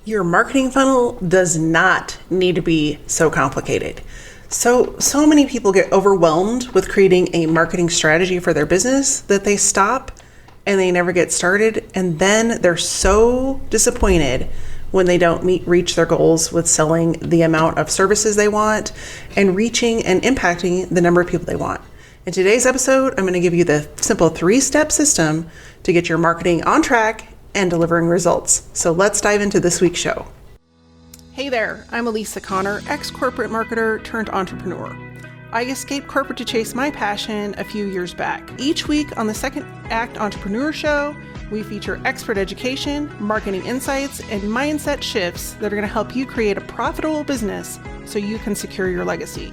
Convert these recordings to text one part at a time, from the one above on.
Your marketing funnel does not need to be so complicated. So many people get overwhelmed with creating a marketing strategy for their business that they stop and they never get started. And then they're so disappointed when they don't reach their goals with selling the amount of services they want and reaching and impacting the number of people they want. In today's episode, I'm going to give you the simple 3-step system to get your marketing on track and delivering results. So let's dive into this week's show. Hey there, I'm Elisa Connor, ex-corporate marketer turned entrepreneur. I escaped corporate to chase my passion a few years back. Each week on the Second Act Entrepreneur Show, we feature expert education, marketing insights, and mindset shifts that are going to help you create a profitable business so you can secure your legacy,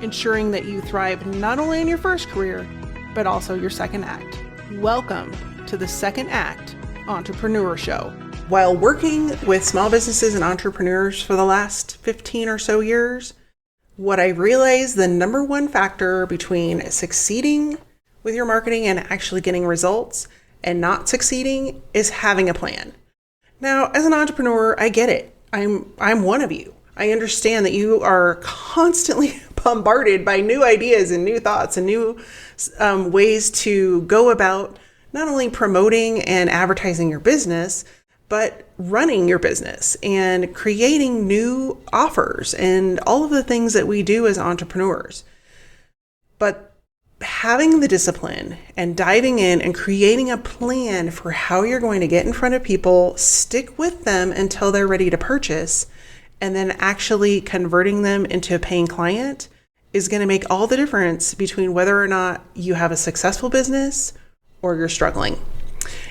ensuring that you thrive not only in your first career, but also your second act. Welcome to the Second Act Entrepreneur Show. While working with small businesses and entrepreneurs for the last 15 or so years, what I realized the number one factor between succeeding with your marketing and actually getting results and not succeeding is having a plan. Now, as an entrepreneur, I get it. I'm one of you. I understand that you are constantly bombarded by new ideas and new thoughts and new ways to go about not only promoting and advertising your business, but running your business and creating new offers and all of the things that we do as entrepreneurs. But having the discipline and diving in and creating a plan for how you're going to get in front of people, stick with them until they're ready to purchase, and then actually converting them into a paying client is going to make all the difference between whether or not you have a successful business or you're struggling.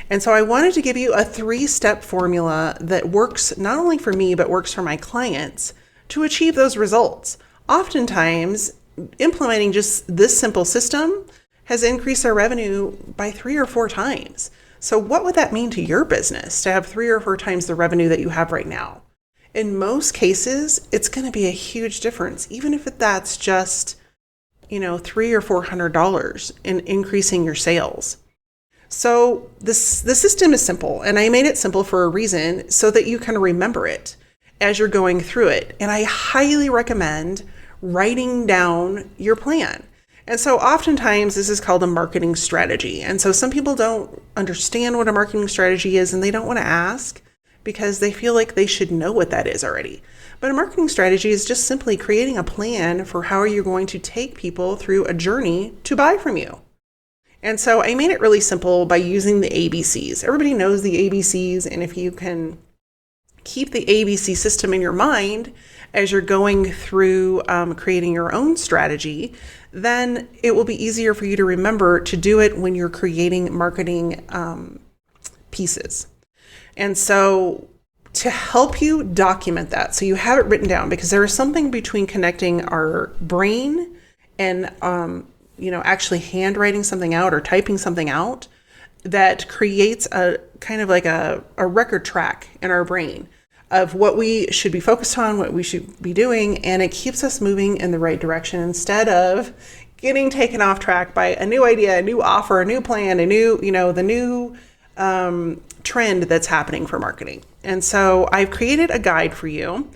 And so I wanted to give you a 3-step formula that works not only for me, but works for my clients to achieve those results. Oftentimes, implementing just this simple system has increased our revenue by 3 or 4 times. So what would that mean to your business to have 3 or 4 times the revenue that you have right now? In most cases, it's going to be a huge difference, even if that's just, $300 or $400 in increasing your sales. So the system is simple, and I made it simple for a reason so that you can remember it as you're going through it. And I highly recommend writing down your plan. And so oftentimes this is called a marketing strategy. And so some people don't understand what a marketing strategy is, and they don't want to ask because they feel like they should know what that is already. But a marketing strategy is just simply creating a plan for how you're going to take people through a journey to buy from you. And so I made it really simple by using the ABCs. Everybody knows the ABCs, and if you can keep the ABC system in your mind as you're going through creating your own strategy, then it will be easier for you to remember to do it when you're creating marketing pieces. And so to help you document that, so you have it written down, because there is something between connecting our brain and actually handwriting something out or typing something out that creates a kind of like a record track in our brain of what we should be focused on, what we should be doing, and it keeps us moving in the right direction instead of getting taken off track by a new idea, a new offer, a new plan, the new trend that's happening for marketing. And so I've created a guide for you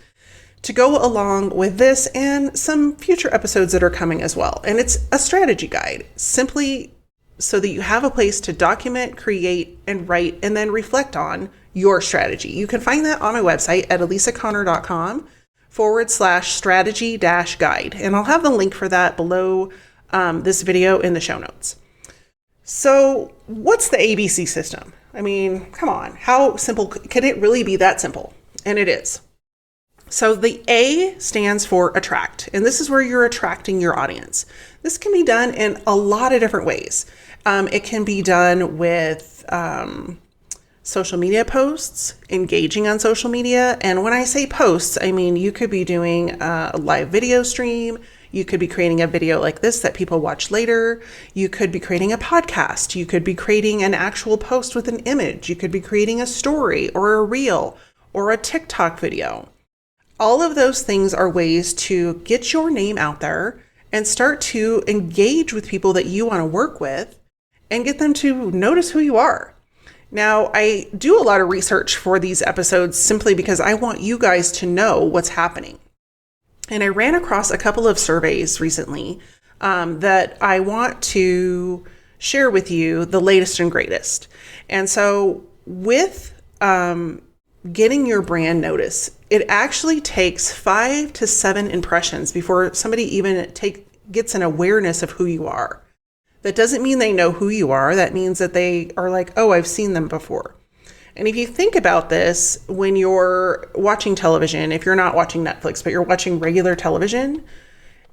to go along with this and some future episodes that are coming as well. And it's a strategy guide, simply so that you have a place to document, create, and write, and then reflect on your strategy. You can find that on my website at elisaconnor.com/strategy-guide. And I'll have the link for that below this video in the show notes. So what's the ABC system? I mean, come on, how simple can it really be? That simple? And it is. So the A stands for attract, and this is where you're attracting your audience. This can be done in a lot of different ways. It can be done with social media posts, engaging on social media. And when I say posts, I mean, you could be doing a live video stream. You could be creating a video like this that people watch later. You could be creating a podcast. You could be creating an actual post with an image. You could be creating a story or a reel or a TikTok video. All of those things are ways to get your name out there and start to engage with people that you want to work with and get them to notice who you are. Now, I do a lot of research for these episodes simply because I want you guys to know what's happening. And I ran across a couple of surveys recently that I want to share with you, the latest and greatest. And so with getting your brand notice, it actually takes 5 to 7 impressions before somebody even gets an awareness of who you are. That doesn't mean they know who you are. That means that they are like, oh, I've seen them before. And if you think about this, when you're watching television, if you're not watching Netflix, but you're watching regular television,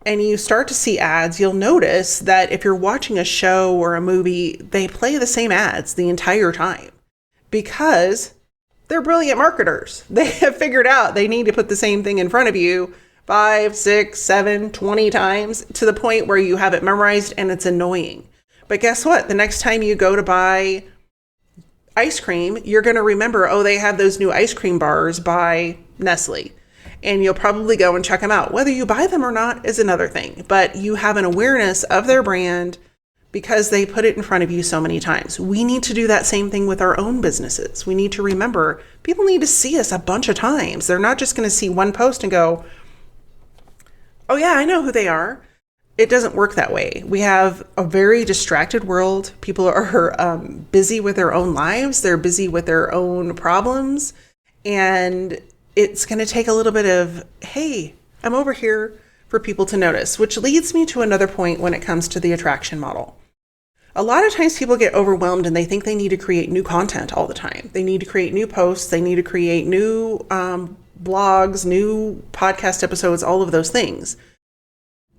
and you start to see ads, you'll notice that if you're watching a show or a movie, they play the same ads the entire time because they're brilliant marketers. They have figured out they need to put the same thing in front of you 5, 6, 7, 20 times to the point where you have it memorized and it's annoying. But guess what? The next time you go to buy ice cream, you're going to remember, oh, they have those new ice cream bars by Nestle. And you'll probably go and check them out. Whether you buy them or not is another thing. But you have an awareness of their brand because they put it in front of you so many times. We need to do that same thing with our own businesses. We need to remember people need to see us a bunch of times. They're not just going to see one post and go, oh yeah, I know who they are. It doesn't work that way. We have a very distracted world. People are busy with their own lives. They're busy with their own problems. And it's going to take a little bit of, hey, I'm over here, for people to notice, which leads me to another point when it comes to the attraction model. A lot of times people get overwhelmed and they think they need to create new content all the time. They need to create new posts. They need to create new blogs, new podcast episodes, all of those things.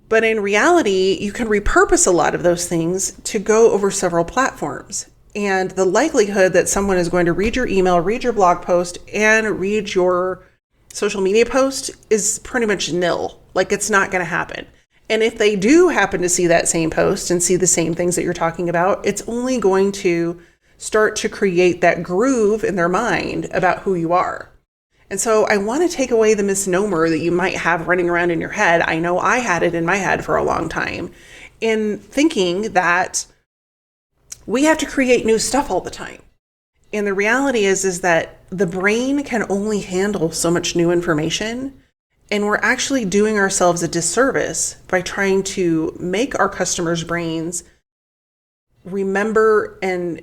But in reality, you can repurpose a lot of those things to go over several platforms. And the likelihood that someone is going to read your email, read your blog post, and read your social media post is pretty much nil. Like, it's not going to happen. And if they do happen to see that same post and see the same things that you're talking about, it's only going to start to create that groove in their mind about who you are. And so I want to take away the misnomer that you might have running around in your head. I know I had it in my head for a long time, in thinking that we have to create new stuff all the time. And the reality is that the brain can only handle so much new information. And we're actually doing ourselves a disservice by trying to make our customers' brains remember and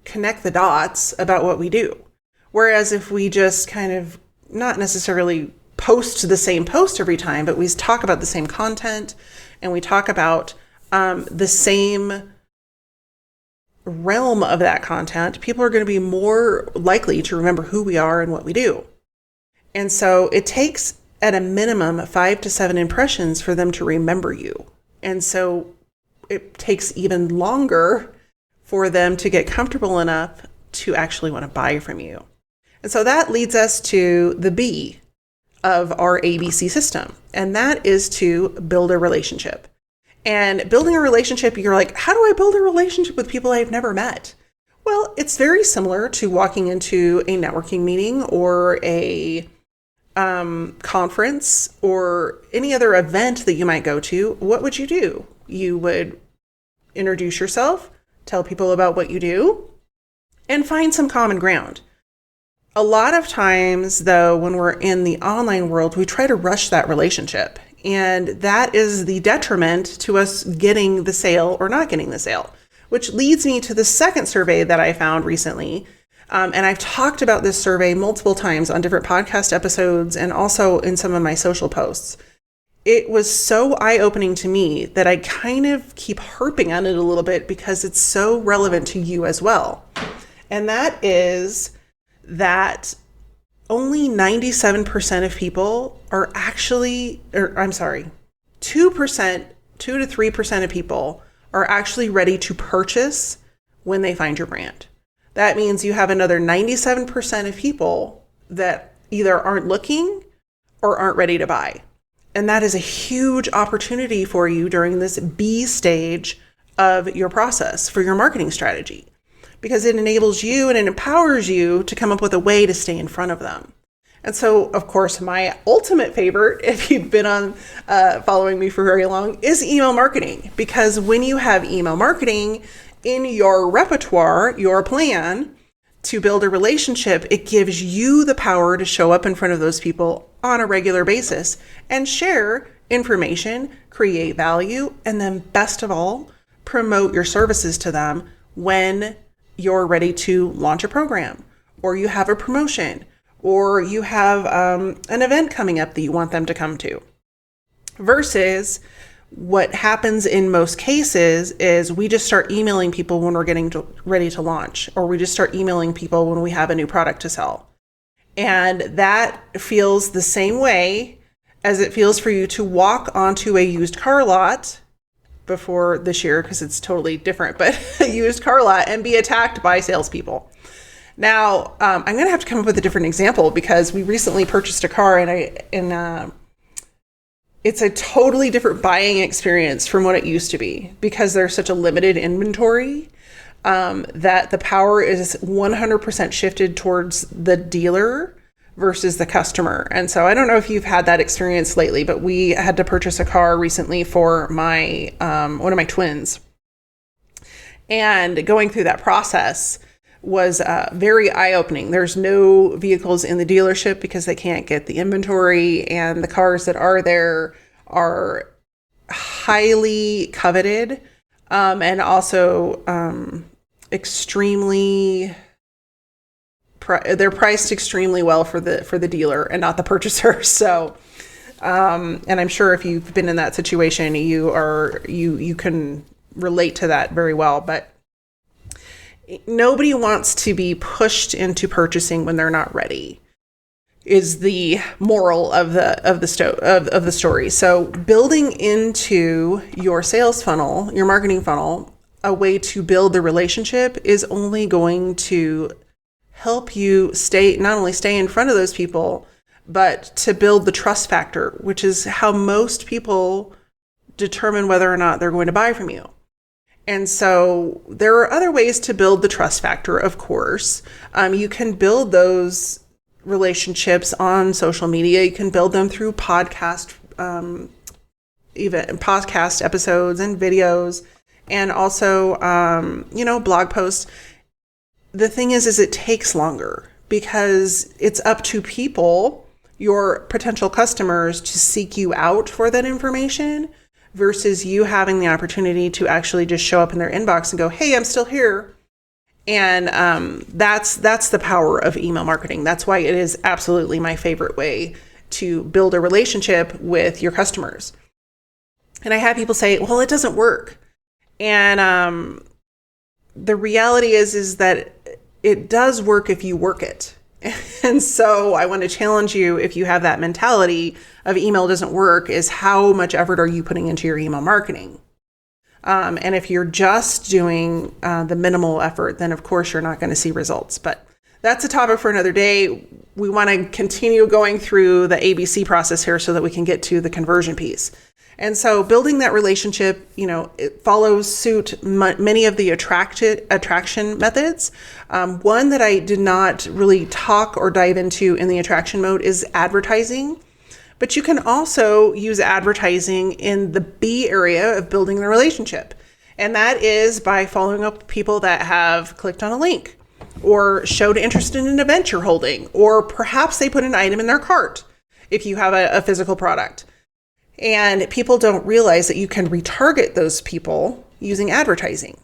connect the dots about what we do. Whereas if we just kind of not necessarily post the same post every time, but we talk about the same content and we talk about the same realm of that content, people are going to be more likely to remember who we are and what we do. And so it takes at a minimum 5 to 7 impressions for them to remember you. And so it takes even longer for them to get comfortable enough to actually want to buy from you. And so that leads us to the B of our ABC system. And that is to build a relationship. And building a relationship, you're like, how do I build a relationship with people I've never met? Well, it's very similar to walking into a networking meeting or a conference or any other event that you might go to. What would you do? You would introduce yourself, tell people about what you do, and find some common ground. A lot of times, though, when we're in the online world, we try to rush that relationship. And that is the detriment to us getting the sale or not getting the sale, which leads me to the second survey that I found recently. And I've talked about this survey multiple times on different podcast episodes and also in some of my social posts. It was so eye-opening to me that I kind of keep harping on it a little bit because it's so relevant to you as well. And that is that only 97% of people are actually, 2 to 3% of people are actually ready to purchase when they find your brand. That means you have another 97% of people that either aren't looking or aren't ready to buy. And that is a huge opportunity for you during this B stage of your process for your marketing strategy, because it enables you and it empowers you to come up with a way to stay in front of them. And so, of course, my ultimate favorite, if you've been on following me for very long, is email marketing. Because when you have email marketing in your repertoire, your plan, to build a relationship, it gives you the power to show up in front of those people on a regular basis and share information, create value, and then best of all, promote your services to them when you're ready to launch a program, or you have a promotion, or you have an event coming up that you want them to come to. Versus what happens in most cases is we just start emailing people when we're getting ready to launch, or we just start emailing people when we have a new product to sell. And that feels the same way as it feels for you to walk onto a used car lot before this year, because it's totally different, but a used car lot, and be attacked by salespeople. Now, I'm going to have to come up with a different example, because we recently purchased a car, and it's a totally different buying experience from what it used to be, because there's such a limited inventory that the power is 100% shifted towards the dealer versus the customer. And so I don't know if you've had that experience lately, but we had to purchase a car recently for my one of my twins. And going through that process was very eye-opening. There's no vehicles in the dealership because they can't get the inventory, and the cars that are there are highly coveted, and also extremely they're priced extremely well for the dealer and not the purchaser. So and I'm sure if you've been in that situation, you can relate to that very well. But nobody wants to be pushed into purchasing when they're not ready, is the moral of the story. So building into your sales funnel, your marketing funnel, a way to build the relationship is only going to help you not only stay in front of those people, but to build the trust factor, which is how most people determine whether or not they're going to buy from you. And so there are other ways to build the trust factor, of course. You can build those relationships on social media. You can build them through podcast episodes and videos, and also, blog posts. The thing is it takes longer, because it's up to people, your potential customers, to seek you out for that information, versus you having the opportunity to actually just show up in their inbox and go, hey, I'm still here. And that's the power of email marketing. That's why it is absolutely my favorite way to build a relationship with your customers. And I have people say, well, it doesn't work. And the reality is that it does work if you work it. And so I want to challenge you, if you have that mentality of email doesn't work, is how much effort are you putting into your email marketing? And if you're just doing the minimal effort, then of course you're not going to see results. But that's a topic for another day. We want to continue going through the ABC process here so that we can get to the conversion piece. And so building that relationship, it follows suit many of the attraction methods. One that I did not really talk or dive into in the attraction mode is advertising. But you can also use advertising in the B area of building the relationship. And that is by following up with people that have clicked on a link or showed interest in an event you're holding, or perhaps they put an item in their cart if you have a physical product. And people don't realize that you can retarget those people using advertising.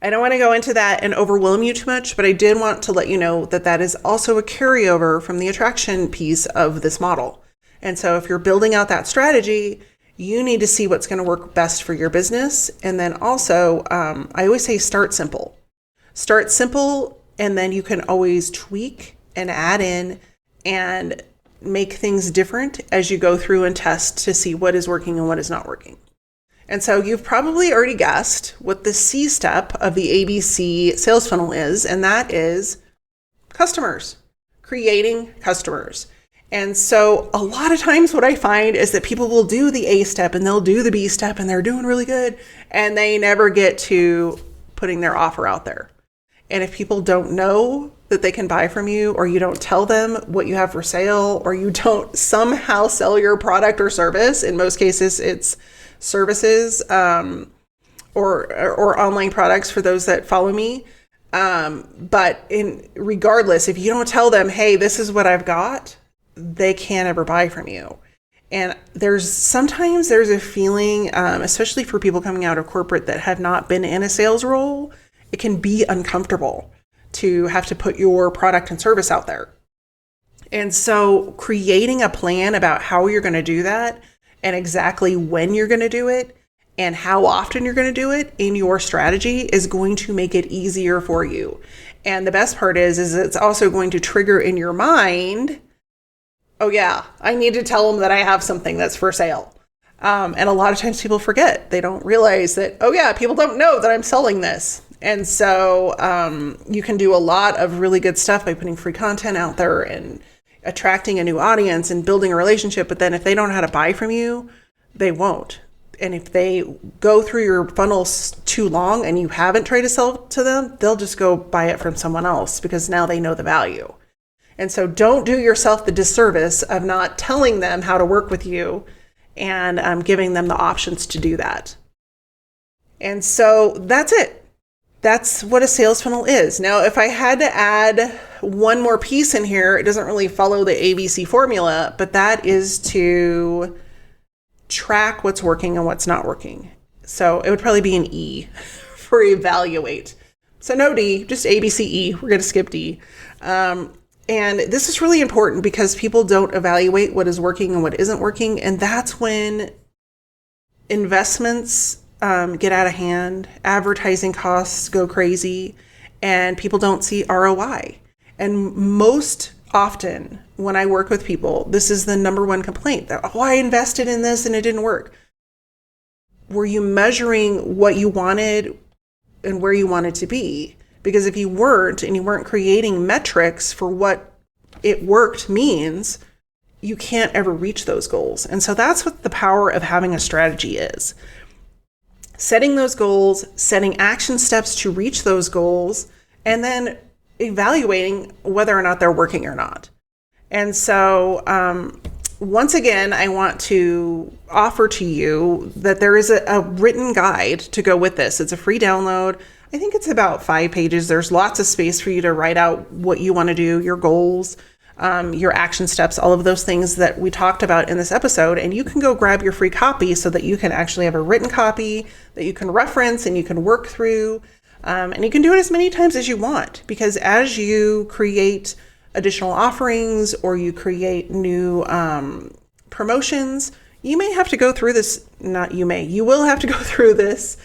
I don't want to go into that and overwhelm you too much, but I did want to let you know that that is also a carryover from the attraction piece of this model. And so if you're building out that strategy, you need to see what's going to work best for your business. And then also, I always say start simple. Start simple, and then you can always tweak and add in and make things different as you go through and test to see what is working and what is not working. And so you've probably already guessed what the C step of the ABC sales funnel is, and that is customers, creating customers. And so a lot of times what I find is that people will do the A step and they'll do the B step and they're doing really good, and they never get to putting their offer out there. And if people don't know that they can buy from you, or you don't tell them what you have for sale, or you don't somehow sell your product or service, in most cases it's services or online products for those that follow me, But regardless, if you don't tell them, hey, this is what I've got, they can't ever buy from you. And sometimes there's a feeling, especially for people coming out of corporate that have not been in a sales role, it can be uncomfortable to have to put your product and service out there. And so creating a plan about how you're going to do that and exactly when you're going to do it and how often you're going to do it in your strategy is going to make it easier for you. And the best part is it's also going to trigger in your mind, oh yeah, I need to tell them that I have something that's for sale. And a lot of times people forget. They don't realize that, oh yeah, people don't know that I'm selling this. And so you can do a lot of really good stuff by putting free content out there and attracting a new audience and building a relationship. But then if they don't know how to buy from you, they won't. And if they go through your funnels too long and you haven't tried to sell to them, they'll just go buy it from someone else because now they know the value. And so don't do yourself the disservice of not telling them how to work with you and giving them the options to do that. And so that's it. That's what a sales funnel is. Now, if I had to add one more piece in here, it doesn't really follow the ABC formula, but that is to track what's working and what's not working. So it would probably be an E for evaluate. So no D, just ABCE. We're going to skip D. And this is really important because people don't evaluate what is working and what isn't working. And that's when investments get out of hand, advertising costs go crazy, and people don't see ROI. And most often when I work with people, this is the number one complaint that, oh, I invested in this and it didn't work. Were you measuring what you wanted and where you wanted to be? Because if you weren't and you weren't creating metrics for what it worked means, you can't ever reach those goals. And so that's what the power of having a strategy is. Setting those goals, setting action steps to reach those goals, and then evaluating whether or not they're working or not. And so once again, I want to offer to you that there is a written guide to go with this. It's a free download. I think it's about 5 pages. There's lots of space for you to write out what you want to do, your goals, your action steps, all of those things that we talked about in this episode. And you can go grab your free copy so that you can actually have a written copy that you can reference and you can work through. And you can do it as many times as you want, because as you create additional offerings or you create new promotions, you may have to go through this, you will have to go through this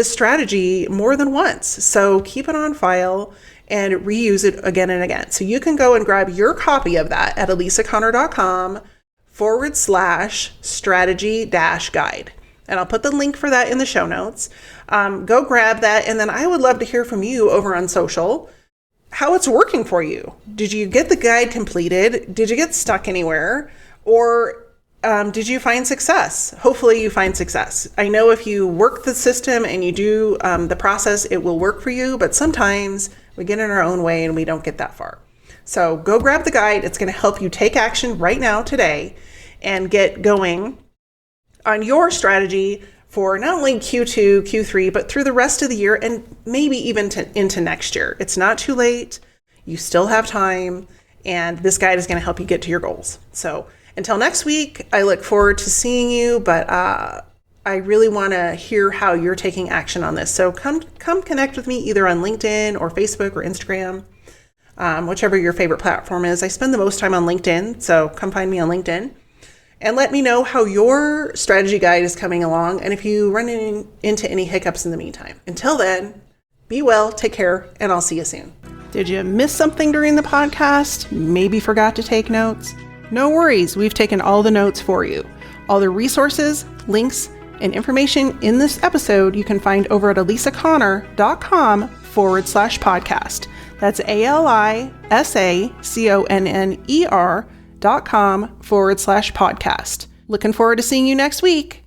strategy more than once. So keep it on file and reuse it again and again. So you can go and grab your copy of that at elisaconnor.com/strategy-guide. And I'll put the link for that in the show notes. Go grab that. And then I would love to hear from you over on social, how it's working for you. Did you get the guide completed? Did you get stuck anywhere? Or did you find success? Hopefully you find success. I know if you work the system and you do the process, it will work for you. But sometimes we get in our own way and we don't get that far. So go grab the guide. It's going to help you take action right now, today, and get going on your strategy for not only Q2, Q3, but through the rest of the year and maybe even into next year. It's not too late. You still have time, and this guide is going to help you get to your goals. So until next week, I look forward to seeing you, but I really want to hear how you're taking action on this. So come connect with me either on LinkedIn or Facebook or Instagram, whichever your favorite platform is. I spend the most time on LinkedIn, so come find me on LinkedIn. And let me know how your strategy guide is coming along and if you run into any hiccups in the meantime. Until then, be well, take care, and I'll see you soon. Did you miss something during the podcast? Maybe forgot to take notes? No worries, we've taken all the notes for you. All the resources, links, and information in this episode you can find over at elisaconnor.com/podcast. That's ALISACONNER.com/podcast. Looking forward to seeing you next week.